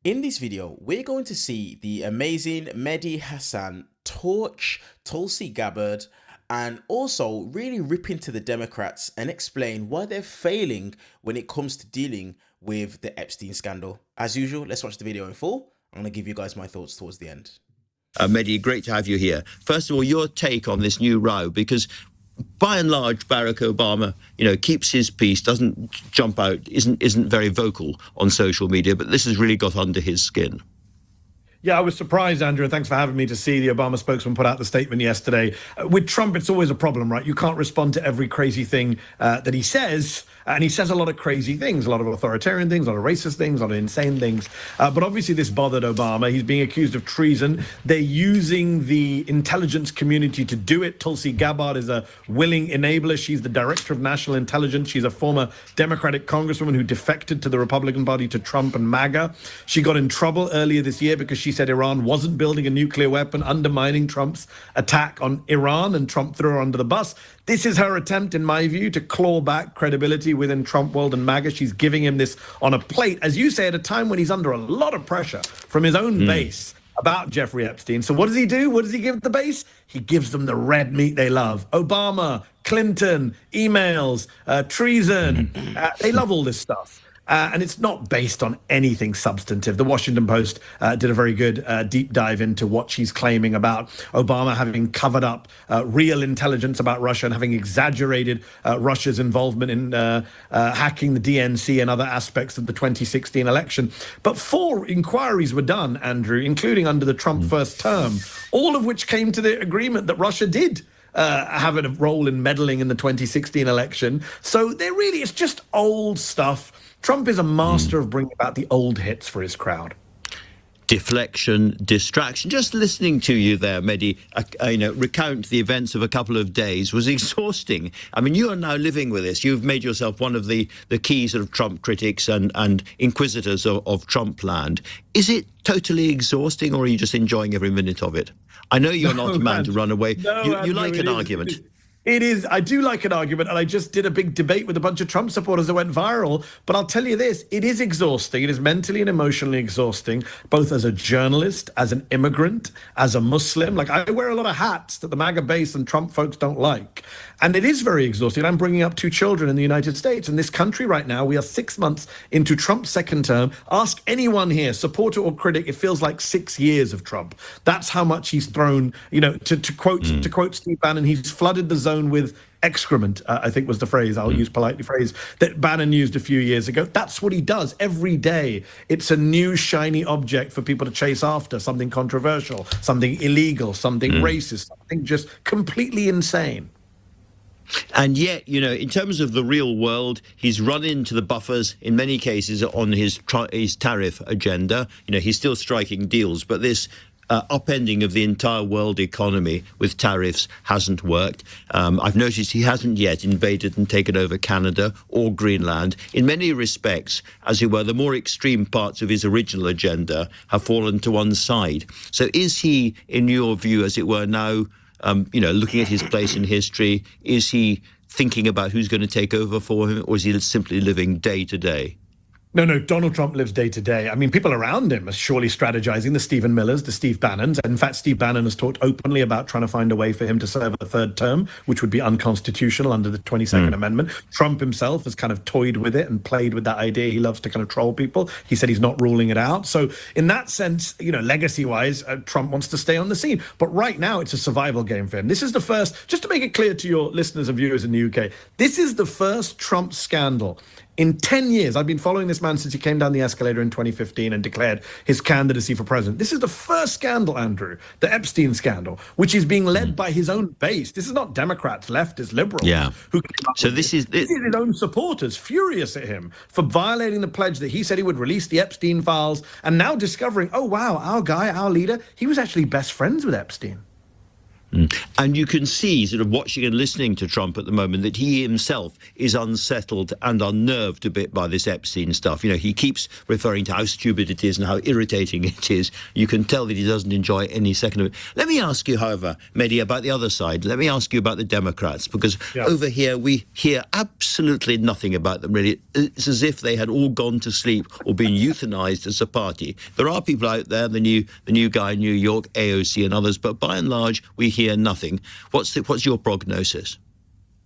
In this video, we're going to see the amazing Mehdi Hasan TORCH Tulsi Gabbard and also really rip into the Democrats and explain why they're failing when it comes to dealing with the Epstein scandal. As usual, let's watch the video in full. I'm going to give you guys my thoughts towards the end. Mehdi, great to have you here. First of all, your take on this new row, because by and large, Barack Obama, keeps his peace, doesn't jump out, isn't very vocal on social media, but this has really got under his skin. Yeah, I was surprised, Andrew, and thanks for having me, to see the Obama spokesman put out the statement yesterday. With Trump, it's always a problem, right? You can't respond to every crazy thing that he says, and he says a lot of crazy things, a lot of authoritarian things, a lot of racist things, a lot of insane things. But obviously this bothered Obama. He's being accused of treason. They're using the intelligence community to do it. Tulsi Gabbard is a willing enabler. She's the director of national intelligence. She's a former Democratic congresswoman who defected to the Republican Party, to Trump and MAGA. She got in trouble earlier this year because she said Iran wasn't building a nuclear weapon, undermining Trump's attack on Iran, and Trump threw her under the bus. This is her attempt, in my view, to claw back credibility within Trump world and MAGA. She's giving him this on a plate, as you say, at a time when he's under a lot of pressure from his own base about Jeffrey Epstein. So what does he do? What does he give the base? He gives them the red meat they love. Obama, Clinton, emails, treason. They love all this stuff. And it's not based on anything substantive. The Washington Post did a very good deep dive into what she's claiming about Obama having covered up real intelligence about Russia and having exaggerated Russia's involvement in hacking the DNC and other aspects of the 2016 election. But 4 inquiries were done, Andrew, including under the Trump first term, all of which came to the agreement that Russia did have a role in meddling in the 2016 election. So it's just old stuff. Trump is a master of bringing about the old hits for his crowd. Deflection, distraction. Just listening to you there, Mehdi, recount the events of a couple of days was exhausting. I mean, you are now living with this. You've made yourself one of the key sort of Trump critics and inquisitors of Trump land. Is it totally exhausting, or are you just enjoying every minute of it? I know you're not a man to run away. You like an argument. It is. I do like an argument, and I just did a big debate with a bunch of Trump supporters that went viral. But I'll tell you this, it is exhausting. It is mentally and emotionally exhausting, both as a journalist, as an immigrant, as a Muslim. Like, I wear a lot of hats that the MAGA base and Trump folks don't like. And it is very exhausting. I'm bringing up 2 children in the United States. In this country right now, we are 6 months into Trump's second term. Ask anyone here, supporter or critic, it feels like 6 years of Trump. That's how much he's thrown, to quote Steve Bannon, he's flooded the zone with excrement, I think was the phrase, I'll use politely phrase, that Bannon used a few years ago. That's what he does every day. It's a new shiny object for people to chase after, something controversial, something illegal, something racist, something just completely insane. And yet, in terms of the real world, he's run into the buffers in many cases on his tariff agenda. He's still striking deals, but this upending of the entire world economy with tariffs hasn't worked. I've noticed he hasn't yet invaded and taken over Canada or Greenland. In many respects, as it were, the more extreme parts of his original agenda have fallen to one side. So is he, in your view, as it were, now looking at his place in history, is he thinking about who's going to take over for him, or is he simply living day to day? No, Donald Trump lives day to day. I mean, people around him are surely strategizing, the Stephen Millers, the Steve Bannons. In fact, Steve Bannon has talked openly about trying to find a way for him to serve a 3rd term, which would be unconstitutional under the 22nd Amendment. Trump himself has kind of toyed with it and played with that idea. He loves to kind of troll people. He said he's not ruling it out. So in that sense, legacy-wise, Trump wants to stay on the scene. But right now, it's a survival game for him. This is the first, just to make it clear to your listeners and viewers in the UK, this is the first Trump scandal in 10 years. I've been following this man since he came down the escalator in 2015 and declared his candidacy for president. This is the first scandal, Andrew, the Epstein scandal, which is being led by his own base. This is not Democrats, leftists, liberals. Yeah. So this is his own supporters furious at him for violating the pledge that he said he would release the Epstein files, and now discovering, oh, wow, our guy, our leader, he was actually best friends with Epstein. And you can see, sort of watching and listening to Trump at the moment, that he himself is unsettled and unnerved a bit by this Epstein stuff. You know, he keeps referring to how stupid it is and how irritating it is. You can tell that he doesn't enjoy any second of it. Let me ask you, however, Mehdi, about the other side. Let me ask you about the Democrats, because over here we hear absolutely nothing about them, really. It's as if they had all gone to sleep or been euthanized as a party. There are people out there, the new guy in New York, AOC and others, but by and large, we hear nothing. What's your prognosis?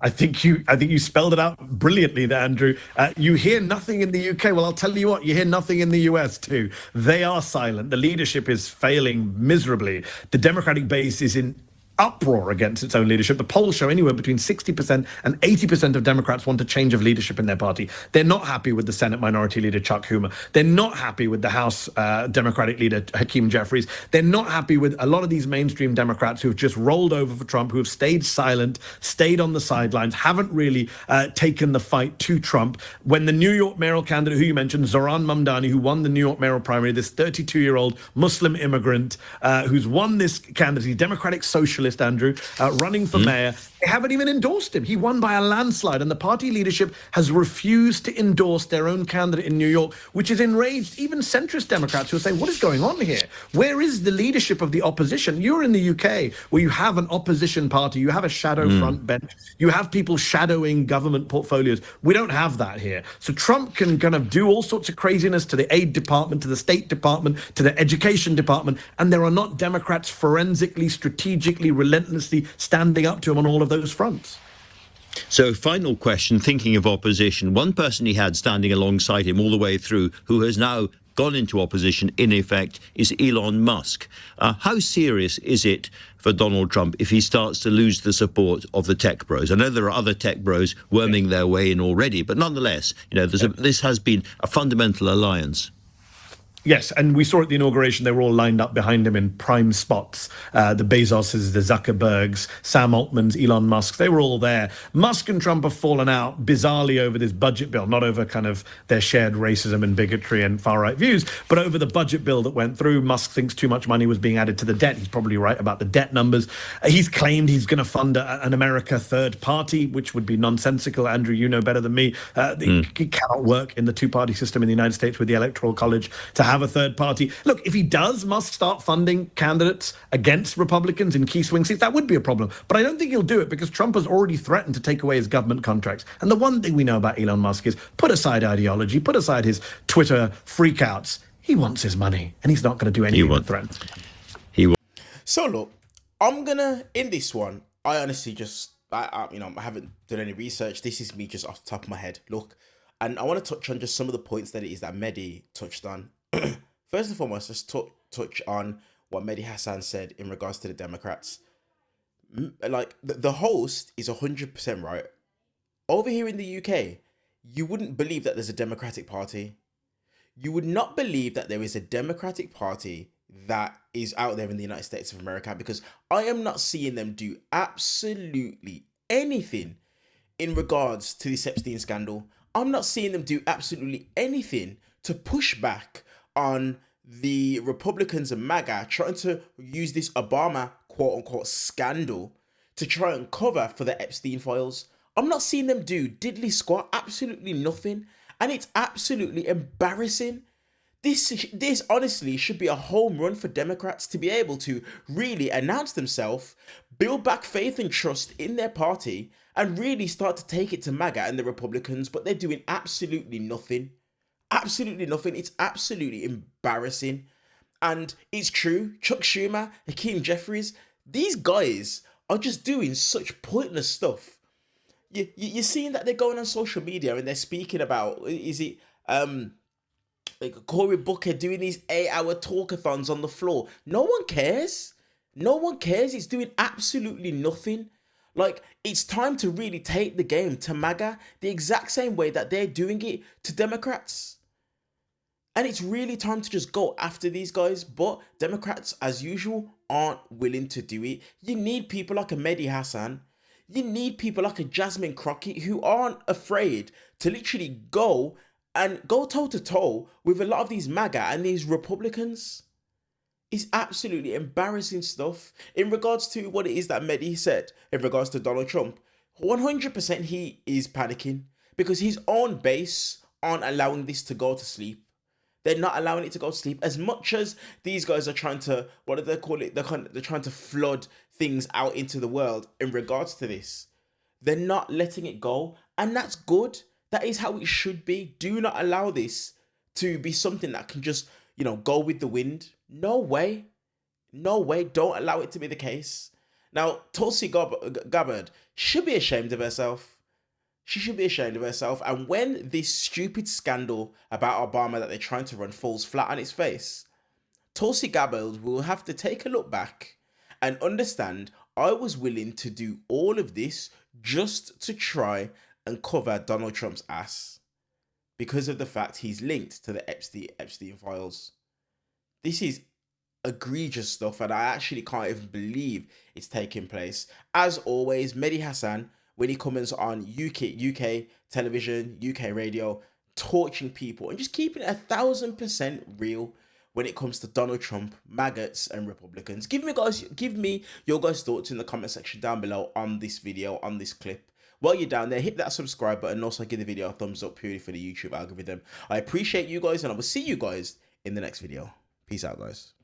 I think you spelled it out brilliantly there, Andrew. You hear nothing in the UK. Well, I'll tell you what, you hear nothing in the US too. They are silent. The leadership is failing miserably. The Democratic base is in uproar against its own leadership. The polls show anywhere between 60% and 80% of Democrats want a change of leadership in their party. They're not happy with the Senate Minority Leader, Chuck Schumer. They're not happy with the House Democratic Leader, Hakeem Jeffries. They're not happy with a lot of these mainstream Democrats who've just rolled over for Trump, who have stayed silent, stayed on the sidelines, haven't really taken the fight to Trump. When the New York mayoral candidate, who you mentioned, Zohran Mamdani, who won the New York mayoral primary, this 32-year-old Muslim immigrant who's won this candidacy, Democratic Socialist, Andrew, running for mayor. They haven't even endorsed him. He won by a landslide, and the party leadership has refused to endorse their own candidate in New York, which has enraged even centrist Democrats who are saying, what is going on here? Where is the leadership of the opposition? You're in the UK, where you have an opposition party, you have a shadow front bench, you have people shadowing government portfolios. We don't have that here. So Trump can kind of do all sorts of craziness to the aid department, to the State Department, to the education department, and there are not Democrats forensically, strategically, relentlessly standing up to him on all of those fronts. So, final question, thinking of opposition, one person he had standing alongside him all the way through, who has now gone into opposition, in effect, is Elon Musk. How serious is it for Donald Trump if he starts to lose the support of the tech bros? I know there are other tech bros worming their way in already, but nonetheless, you know, this has been a fundamental alliance. Yes, and we saw at the inauguration, they were all lined up behind him in prime spots. The Bezoses, the Zuckerbergs, Sam Altmans, Elon Musk, they were all there. Musk and Trump have fallen out bizarrely over this budget bill, not over kind of their shared racism and bigotry and far-right views, but over the budget bill that went through. Musk thinks too much money was being added to the debt. He's probably right about the debt numbers. He's claimed he's going to fund an America third party, which would be nonsensical. Andrew, you know better than me. It cannot work in the two-party system in the United States with the Electoral College to have a third party. Look, if he does, Musk start funding candidates against Republicans in key swing seats, that would be a problem. But I don't think he'll do it because Trump has already threatened to take away his government contracts. And the one thing we know about Elon Musk is put aside ideology, put aside his Twitter freakouts. He wants his money, and he's not going to do anything to threaten. So look, I'm gonna in this one. I honestly just, I haven't done any research. This is me just off the top of my head. Look, and I want to touch on just some of the points that it is that Mehdi touched on. First and foremost, let's touch on what Mehdi Hasan said in regards to the Democrats. Like, the host is 100% right. Over here in the UK, you wouldn't believe that there's a Democratic Party. You would not believe that there is a Democratic Party that is out there in the United States of America, because I am not seeing them do absolutely anything in regards to this Epstein scandal. I'm not seeing them do absolutely anything to push back on the Republicans and MAGA trying to use this Obama quote-unquote scandal to try and cover for the Epstein files. I'm not seeing them do diddly squat, absolutely nothing, and it's absolutely embarrassing. This honestly should be a home run for Democrats to be able to really announce themselves, build back faith and trust in their party, and really start to take it to MAGA and the Republicans, but they're doing absolutely nothing. Absolutely nothing. It's absolutely embarrassing. And it's true, Chuck Schumer, Hakeem Jeffries, these guys are just doing such pointless stuff. You're seeing that they're going on social media and they're speaking about, is it like Cory Booker doing these 8-hour talkathons on the floor? No one cares. No one cares. It's doing absolutely nothing. Like, it's time to really take the game to MAGA the exact same way that they're doing it to Democrats. And it's really time to just go after these guys. But Democrats, as usual, aren't willing to do it. You need people like a Mehdi Hasan. You need people like a Jasmine Crockett who aren't afraid to literally go toe-to-toe with a lot of these MAGA and these Republicans. It's absolutely embarrassing stuff. In regards to what it is that Mehdi said in regards to Donald Trump, 100% he is panicking because his own base aren't allowing this to go to sleep. They're not allowing it to go to sleep. As much as these guys are trying to, what do they call it? They're trying to flood things out into the world in regards to this. They're not letting it go. And that's good. That is how it should be. Do not allow this to be something that can just, go with the wind. No way. No way. Don't allow it to be the case. Now, Tulsi Gabbard should be ashamed of herself. She should be ashamed of herself. And when this stupid scandal about Obama that they're trying to run falls flat on its face, Tulsi Gabbard will have to take a look back and understand I was willing to do all of this just to try and cover Donald Trump's ass because of the fact he's linked to the Epstein files. This is egregious stuff, and I actually can't even believe it's taking place. As always, Mehdi Hasan, when he comes on UK television, UK radio, torching people and just keeping it 1000% real when it comes to Donald Trump, maggots, and Republicans. Give me your guys' thoughts in the comment section down below on this video, on this clip. While you're down there, hit that subscribe button and also give the video a thumbs up purely for the YouTube algorithm. I appreciate you guys, and I will see you guys in the next video. Peace out, guys.